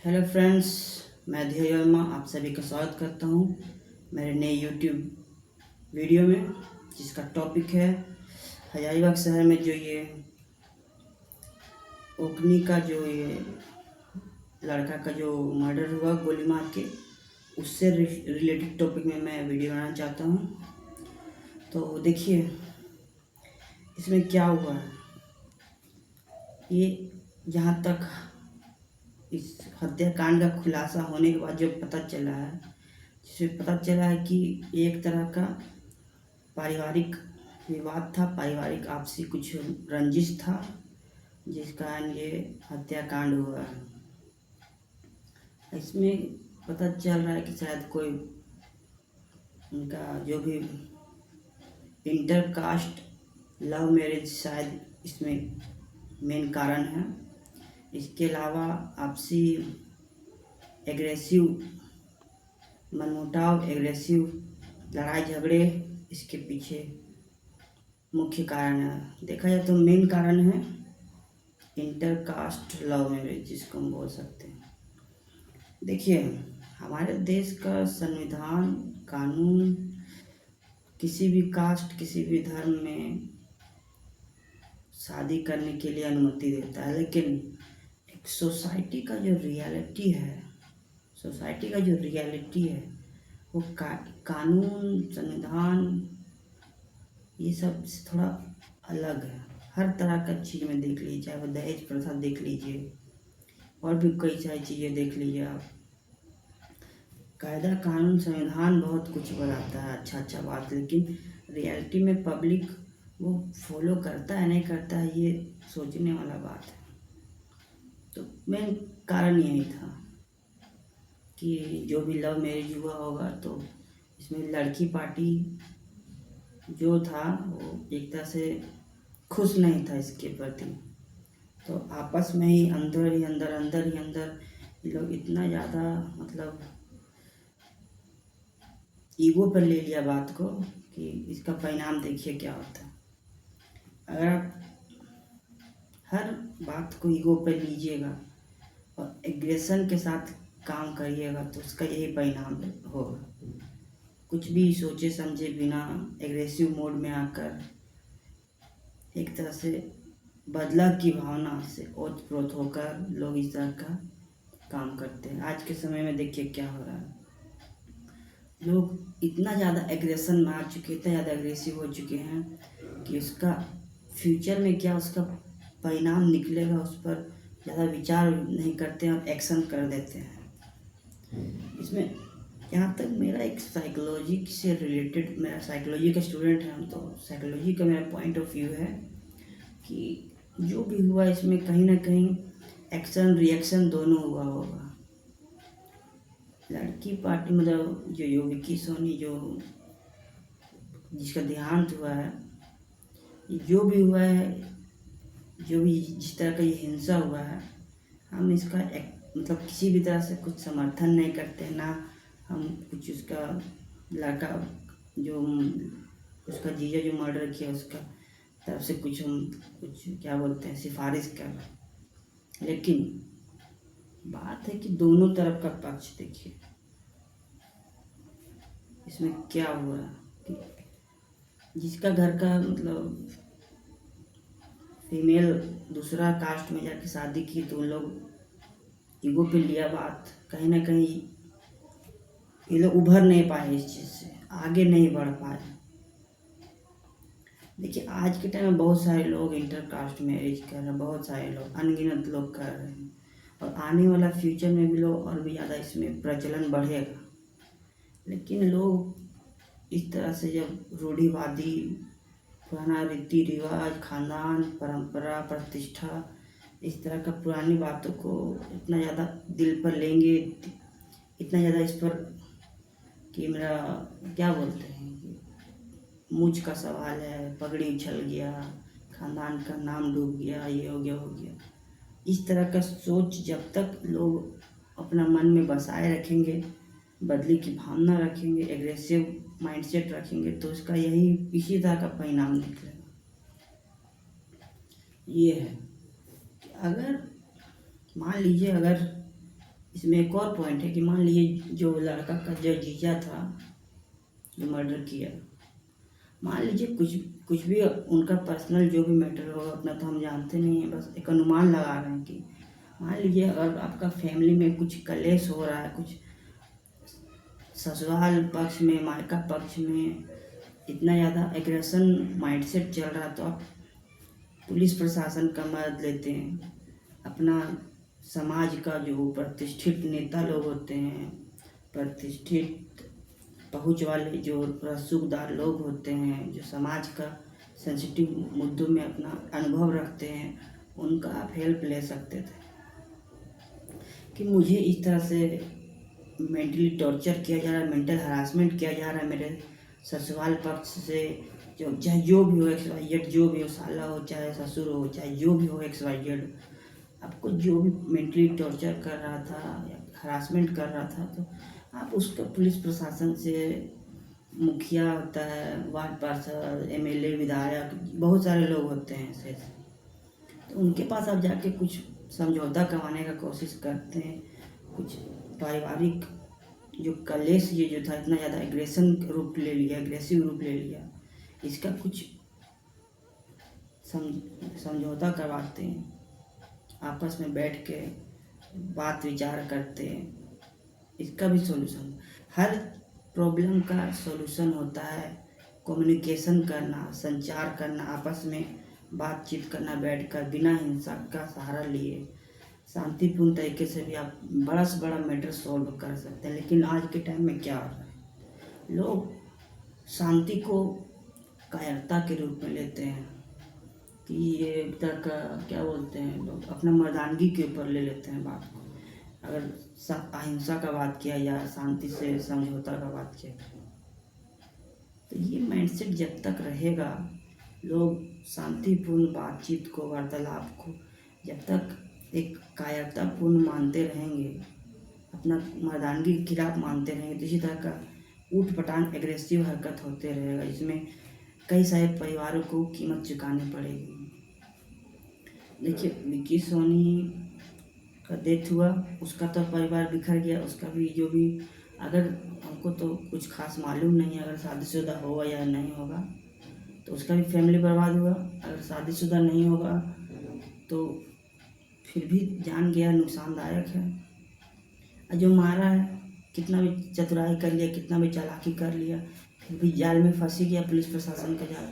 Hello friends, मैं धीरज वर्मा आप सभी का स्वागत करता हूं मेरे नए यूट्यूब वीडियो में, जिसका टॉपिक है हजारीबाग शहर में जो ये ओखनी का जो ये लड़का का जो मर्डर हुआ गोली मार के, उससे रिलेटेड टॉपिक में मैं वीडियो बनाना चाहता हूं। तो देखिए इसमें क्या हुआ है। ये जहाँ तक इस हत्याकांड का खुलासा होने के बाद जो पता चला है, जिसमें पता चला है कि एक तरह का पारिवारिक विवाद था, पारिवारिक आपसी कुछ रंजिश था, जिस कारण ये हत्याकांड हुआ है। इसमें पता चल रहा है कि शायद कोई उनका जो भी इंटर कास्ट लव मैरिज शायद इसमें मेन कारण है। इसके अलावा आपसी एग्रेसिव मनमुटाव, एग्रेसिव लड़ाई झगड़े इसके पीछे मुख्य कारण है। देखा जाए तो मेन कारण है इंटर कास्ट लव मैरिज, जिसको हम बोल सकते हैं। देखिए हमारे देश का संविधान कानून किसी भी कास्ट किसी भी धर्म में शादी करने के लिए अनुमति देता है, लेकिन एक सोसाइटी का जो रियलिटी है, वो कानून संविधान ये सब से थोड़ा अलग है। हर तरह का चीज़ में देख लीजिए, चाहे वो दहेज प्रथा देख लीजिए और भी कई सारी चीज़ें देख लीजिए आप। कायदा कानून संविधान बहुत कुछ बताता है, अच्छा बात, लेकिन रियलिटी में पब्लिक वो फॉलो करता है नहीं करता है, ये सोचने वाला बात है। तो मेन कारण यही था कि जो भी लव मैरिज हुआ होगा तो इसमें लड़की पार्टी जो था वो एक तरह से खुश नहीं था इसके प्रति। तो आपस में ही अंदर ये लोग इतना ज़्यादा मतलब ईगो पर ले लिया बात को कि इसका परिणाम देखिए क्या होता है। अगर आप हर बात को ईगो पर लीजिएगा और एग्रेशन के साथ काम करिएगा तो उसका यही परिणाम होगा। कुछ भी सोचे समझे बिना एग्रेसिव मोड में आकर एक तरह से बदला की भावना से ओतप्रोत होकर लोग इस तरह का काम करते हैं। आज के समय में देखिए क्या हो रहा है, लोग इतना ज़्यादा एग्रेशन में आ चुके, इतना ज़्यादा एग्रेसिव हो चुके हैं कि उसका फ्यूचर में क्या उसका परिणाम निकलेगा उस पर ज़्यादा विचार नहीं करते हैं और एक्शन कर देते हैं। इसमें यहाँ तक मेरा एक साइकोलॉजी से रिलेटेड, मेरा साइकोलॉजी का स्टूडेंट है हम, तो साइकोलॉजी का मेरा पॉइंट ऑफ व्यू है कि जो भी हुआ इसमें कहीं ना कहीं एक्शन रिएक्शन दोनों हुआ होगा। लड़की पार्टी मतलब जो विक्की सोनी जो जिसका देहांत हुआ है, जो भी हुआ है, जो भी जिस तरह का ये हिंसा हुआ है, हम इसका मतलब किसी भी तरह से कुछ समर्थन नहीं करते, ना हम कुछ उसका लड़का जो उसका जीजा जो मर्डर किया उसका तरफ से कुछ क्या बोलते हैं सिफारिश कर। लेकिन बात है कि दोनों तरफ का पक्ष देखिए। इसमें क्या हुआ कि जिसका घर का मतलब फीमेल दूसरा कास्ट में जाके शादी की तो उन लोग ईगो पे लिया बात, कहीं ना कहीं ये लोग उभर नहीं पाए, इस चीज़ से आगे नहीं बढ़ पाए। देखिए आज के टाइम में बहुत सारे लोग इंटर कास्ट मैरिज कर रहे हैं, बहुत सारे लोग अनगिनत लोग कर रहे हैं, और आने वाला फ्यूचर में भी लोग और भी ज़्यादा इसमें प्रचलन बढ़ेगा। लेकिन लोग इस तरह से जब रूढ़िवादी पुराना रीति रिवाज, खानदान, परंपरा, प्रतिष्ठा, इस तरह का पुरानी बातों को इतना ज़्यादा दिल पर लेंगे, इतना ज़्यादा इस पर कि मेरा क्या बोलते हैं मूछ का सवाल है, पगड़ी उछल गया, खानदान का नाम डूब गया, ये हो गया, इस तरह का सोच जब तक लोग अपना मन में बसाए रखेंगे, बदले की भावना रखेंगे, एग्रेसिव माइंडसेट रखेंगे, तो उसका यही इसी तरह का परिणाम निकलेगा। ये है कि अगर मान लीजिए अगर इसमें एक और पॉइंट है कि मान लीजिए जो लड़का का जो जीजा था जो मर्डर किया, मान लीजिए कुछ कुछ भी उनका पर्सनल जो भी मैटर होगा अपना तो हम जानते नहीं हैं, बस एक अनुमान लगा रहे हैं कि मान लीजिए अगर आपका फैमिली में कुछ कलेश हो रहा है, कुछ ससुराल पक्ष में मायका पक्ष में इतना ज़्यादा एग्रेशन माइंडसेट चल रहा, तो आप पुलिस प्रशासन का मदद लेते हैं। अपना समाज का जो प्रतिष्ठित नेता लोग होते हैं, प्रतिष्ठित पहुंच वाले जो रसूखदार लोग होते हैं, जो समाज का सेंसिटिव मुद्दों में अपना अनुभव रखते हैं, उनका आप हेल्प ले सकते थे कि मुझे इस तरह से मेंटली टॉर्चर किया जा रहा है, मेंटल हरासमेंट किया जा रहा है मेरे ससुराल पक्ष से, जो चाहे जो भी हो एक्स वाई जेड, जो भी हो, साला हो चाहे ससुर हो चाहे जो भी हो एक्स वाई जेड, आपको जो भी मेंटली टॉर्चर कर रहा था या हरासमेंट कर रहा था, तो आप उसका पुलिस प्रशासन से, मुखिया होता है, वार्ड पार्षद, एमएलए, विधायक, बहुत सारे लोग होते हैं ऐसे, तो उनके पास आप जाके कुछ समझौता करवाने का कोशिश करते हैं। कुछ पारिवारिक जो कलेश ये जो था इतना ज़्यादा एग्रेसिव रूप ले लिया, इसका कुछ समझौता करवाते हैं, आपस में बैठ के बात विचार करते हैं, इसका भी सॉल्यूशन। हर प्रॉब्लम का सॉल्यूशन होता है कम्युनिकेशन करना, संचार करना, आपस में बातचीत करना, बैठकर बिना हिंसा का सहारा लिए शांतिपूर्ण तरीके से भी आप बड़ा से बड़ा मैटर सॉल्व कर सकते हैं। लेकिन आज के टाइम में क्या हो रहा है, लोग शांति को कायरता के रूप में लेते हैं कि ये एक तरह का क्या बोलते हैं, लोग अपना मर्दानगी के ऊपर ले लेते हैं बात को। अगर अहिंसा का बात किया या शांति से समझौता का बात किया, तो ये माइंडसेट जब तक रहेगा, लोग शांतिपूर्ण बातचीत को, वार्तालाप को जब तक एक कायरतापूर्ण मानते रहेंगे, अपना मर्दानगी के खिलाफ मानते रहेंगे, तो इसी तरह का ऊट पटांग एग्रेसिव हरकत होते रहेगा, जिसमें कई सारे परिवारों को कीमत चुकानी पड़ेगी। देखिए विक्की सोनी का डेथ हुआ, उसका तो परिवार बिखर गया, उसका भी जो भी, अगर हमको तो कुछ खास मालूम नहीं है अगर शादीशुदा होगा या नहीं होगा, तो उसका भी फैमिली बर्बाद हुआ। अगर शादीशुदा नहीं होगा तो फिर भी जान गया, नुकसानदायक है। और जो मारा है, कितना भी चतुराई कर लिया, कितना भी चालाकी कर लिया, फिर भी जाल में फंसी गया, पुलिस प्रशासन का जाल।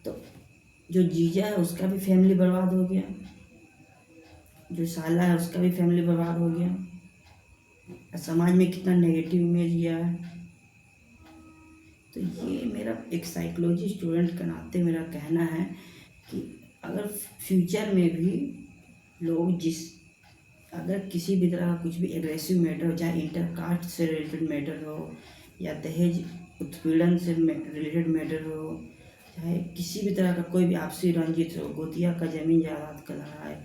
तो जो जीजा है उसका भी फैमिली बर्बाद हो गया, जो साला है उसका भी फैमिली बर्बाद हो गया, समाज में कितना नेगेटिव इमेज गया है। तो ये मेरा एक साइकोलॉजी स्टूडेंट के नाते मेरा कहना है कि अगर फ्यूचर में भी लोग अगर किसी भी तरह का कुछ भी एग्रेसिव मैटर हो, चाहे इंटरकास्ट से रिलेटेड मैटर हो या दहेज उत्पीड़न से रिलेटेड मैटर हो, चाहे किसी भी तरह का कोई भी आपसी रंजित हो, गोतिया का ज़मीन जायदाद का लड़ाई,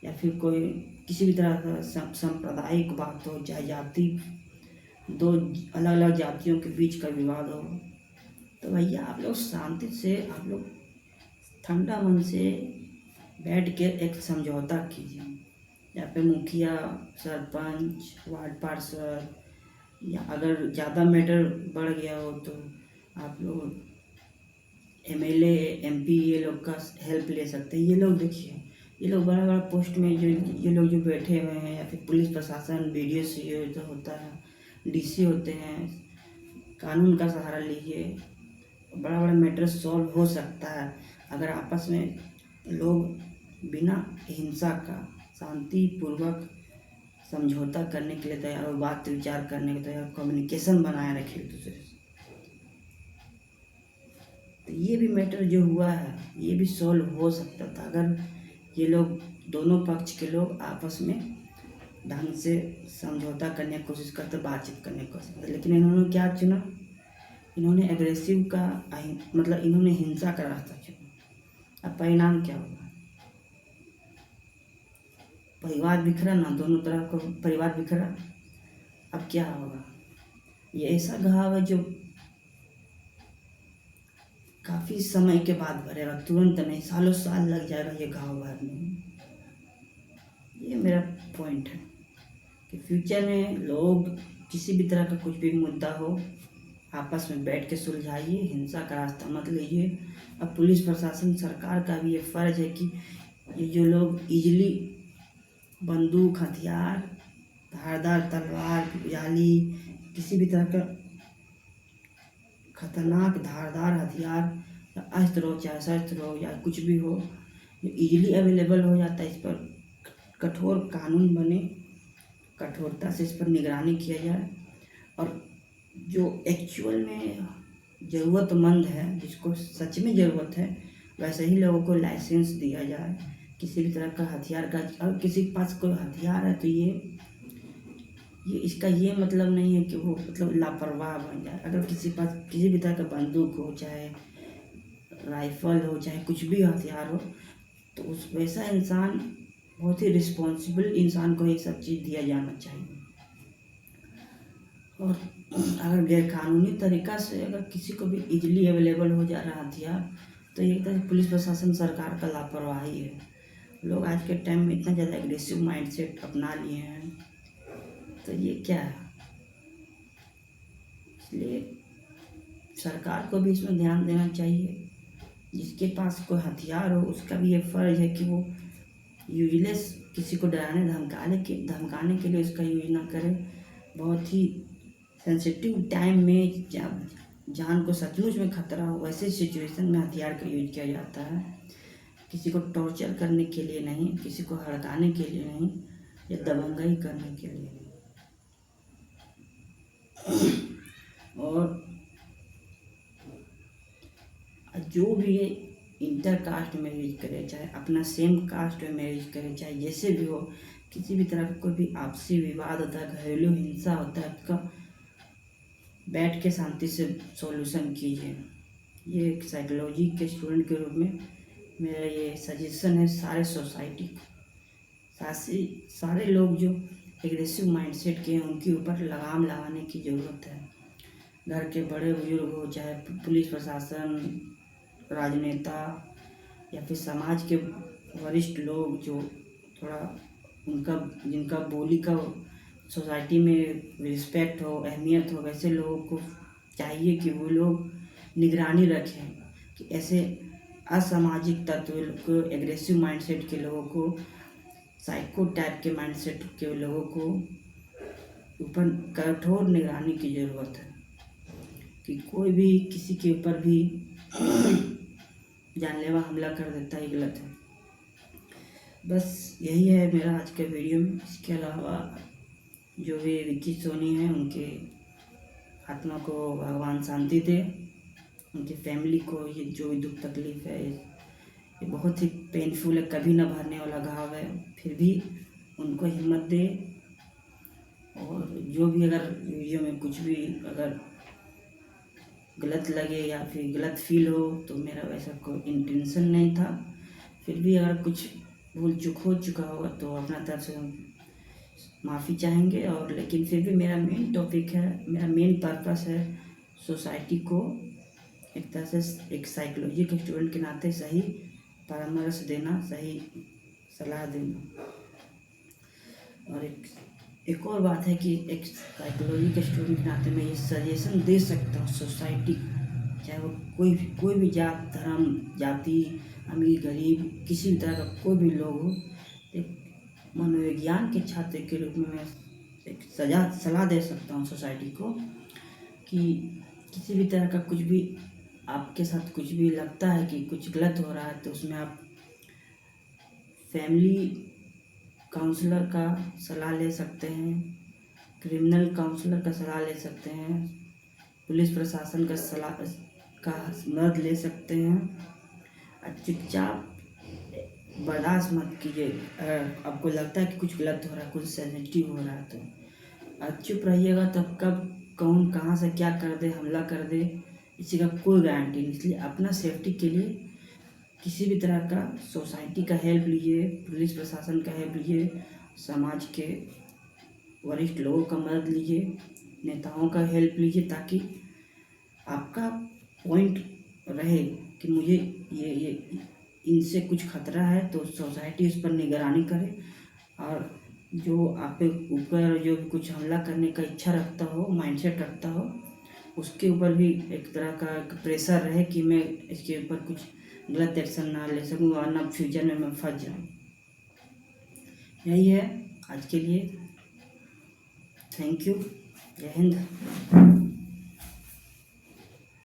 या फिर कोई किसी भी तरह का सांप्रदायिक बात हो, चाहे जाति, दो अलग अलग जातियों के बीच का विवाद हो, तो भैया आप लोग शांति से, आप लोग ठंडा मन से बैठ के एक समझौता कीजिए। यहाँ पे मुखिया, सरपंच, वार्ड पार्षद, या अगर ज़्यादा मैटर बढ़ गया हो तो आप लोग एमएलए, एमपी, ये लोग का हेल्प ले सकते हैं। ये लोग देखिए, ये लोग बड़ा बड़ा पोस्ट में जो ये लोग जो बैठे हुए हैं, या फिर पुलिस प्रशासन, बीडीओ सीओ जो होता है, डीसी होते हैं, कानून का सहारा लीजिए, बड़ा बड़ा मैटर सॉल्व हो सकता है अगर आपस में लोग बिना हिंसा का शांतिपूर्वक समझौता करने के लिए तैयार और बात विचार करने के तैयार, कम्युनिकेशन बनाए रखे एक दूसरे से। तो ये भी मैटर जो हुआ है ये भी सॉल्व हो सकता था अगर ये लोग, दोनों पक्ष के लोग आपस में ढंग से समझौता करने की कोशिश करते, बातचीत करने की कोशिश करते। लेकिन इन्होंने क्या चुना, इन्होंने एग्रेसिव का, मतलब इन्होंने हिंसा का रास्ता चुना। अब परिणाम क्या होगा, परिवार बिखरा ना, दोनों तरफ का परिवार बिखरा। अब क्या होगा, ये ऐसा घाव है जो काफ़ी समय के बाद भरेगा, तुरंत नहीं, सालों साल लग जाएगा ये घाव भरने में। ये मेरा पॉइंट है। कि फ्यूचर में लोग किसी भी तरह का कुछ भी मुद्दा हो आपस में बैठ के सुलझाइए, हिंसा का रास्ता मत लीजिए। अब पुलिस प्रशासन सरकार का भी ये फ़र्ज़ है कि ये जो लोग इजली बंदूक हथियार धारदार तलवार जाली किसी भी तरह का खतरनाक धारदार हथियार या अस्त्र हो चाहे शस्त्र हो या कुछ भी हो जो इजीली अवेलेबल हो जाता है, इस पर कठोर कानून बने, कठोरता से इस पर निगरानी किया जाए। और जो एक्चुअल में ज़रूरतमंद है, जिसको सच में ज़रूरत है, वैसे ही लोगों को लाइसेंस दिया जाए। किसी भी तरह का हथियार का अगर किसी के पास कोई हथियार है तो ये इसका ये मतलब नहीं है कि वो मतलब लापरवाह बन जाए। अगर किसी के पास किसी भी तरह का बंदूक हो चाहे राइफल हो चाहे कुछ भी हथियार हो तो उस वैसा इंसान बहुत ही रिस्पॉन्सिबल इंसान को ये सब चीज़ दिया जाना चाहिए। और अगर गैरकानूनी तरीक़ा से अगर किसी को भी इजीली अवेलेबल हो जा रहा हथियार तो ये तरह पुलिस प्रशासन सरकार का लापरवाही है। लोग आज के टाइम में इतना ज़्यादा एग्रेसिव माइंडसेट अपना लिए हैं तो ये क्या है। इसलिए सरकार को भी इसमें ध्यान देना चाहिए। जिसके पास कोई हथियार हो उसका भी ये फ़र्ज़ है कि वो यूजलेस किसी को डराने धमकाने के लिए उसका यूज ना करे। बहुत ही सेंसिटिव टाइम में जब जान को सचमुच में खतरा हो वैसे सिचुएशन में हथियार का यूज किया जाता है। किसी को टॉर्चर करने के लिए नहीं, किसी को हड़काने के लिए नहीं या दबंगाई करने के लिए नहीं। और जो भी इंटर कास्ट मैरिज करे चाहे अपना सेम कास्ट में मैरिज करे चाहे जैसे भी हो, किसी भी तरह का कोई भी आपसी विवाद होता है, घरेलू हिंसा होता है, उसका बैठ के शांति से सॉल्यूशन कीजिए। ये एक साइकोलॉजी के स्टूडेंट के रूप में मेरा ये सजेशन है सारे सोसाइटी को। सारे लोग जो एग्रेसिव माइंडसेट के हैं उनके ऊपर लगाम लगाने की ज़रूरत है। घर के बड़े बुजुर्ग हो चाहे पुलिस प्रशासन, राजनेता या फिर समाज के वरिष्ठ लोग जो थोड़ा जिनका बोली का सोसाइटी में रिस्पेक्ट हो, अहमियत हो, वैसे लोगों को चाहिए कि वो लोग निगरानी रखें कि ऐसे असामाजिक तत्व को, एग्रेसिव माइंडसेट के लोगों को, साइको टाइप के माइंडसेट के लोगों को ऊपर कठोर निगरानी की ज़रूरत है कि कोई भी किसी के ऊपर भी जानलेवा हमला कर देता है, गलत है। बस यही है मेरा आज के वीडियो में। इसके अलावा जो भी विक्की सोनी हैं उनके आत्मा को भगवान शांति दे, उनकी फैमिली को ये जो भी दुख तकलीफ़ है ये बहुत ही पेनफुल है, कभी ना भरने वाला घाव है, फिर भी उनको हिम्मत दे। और जो भी अगर वीडियो में कुछ भी अगर गलत लगे या फिर गलत फील हो तो मेरा वैसा कोई इंटेंशन नहीं था। फिर भी अगर कुछ भूल चूक हो चुका होगा तो अपना तरफ से हम माफ़ी चाहेंगे। और लेकिन फिर भी मेरा मेन टॉपिक है, मेरा मेन पर्पस है सोसाइटी को एक तरह से एक साइकोलॉजी के स्टूडेंट के नाते सही परामर्श देना, सही सलाह देना। और एक और बात है कि एक साइकोलॉजी के स्टूडेंट के नाते मैं ये सजेशन दे सकता हूँ सोसाइटी, चाहे वो कोई भी जात, धर्म, जाति, अमीर गरीब, किसी भी तरह का कोई भी लोग हो, एक मनोविज्ञान के छात्र के रूप में मैं एक सलाह दे सकता हूँ सोसाइटी को कि किसी भी तरह का कुछ भी आपके साथ कुछ भी लगता है कि कुछ गलत हो रहा है तो उसमें आप फैमिली काउंसलर का सलाह ले सकते हैं, क्रिमिनल काउंसलर का सलाह ले सकते हैं, पुलिस प्रशासन का मदद ले सकते हैं। और चुपचाप बर्दाश्त मत कीजिए। अगर आपको लगता है कि कुछ गलत हो रहा है, कुछ सेंसिटिव हो रहा है तो चुप रहिएगा। तब कब कौन कहाँ से क्या कर दे, हमला कर दे, इसी का कोई गारंटी नहीं। इसलिए अपना सेफ्टी के लिए किसी भी तरह का सोसाइटी का हेल्प लीजिए, पुलिस प्रशासन का हेल्प लीजिए, समाज के वरिष्ठ लोगों का मदद लीजिए, नेताओं का हेल्प लीजिए, ताकि आपका पॉइंट रहे कि मुझे ये इनसे कुछ खतरा है तो सोसाइटी उस पर निगरानी करे और जो आप पे ऊपर जो भी कुछ हमला करने का इच्छा रखता हो, माइंडसेट रखता हो, उसके ऊपर भी एक तरह का एक प्रेशर रहे कि मैं इसके ऊपर कुछ गलत एक्शन ना ले सकूँ, वरना फ्यूचर में मैं फंस जाऊँ। यही है आज के लिए। Thank you. जय हिंद।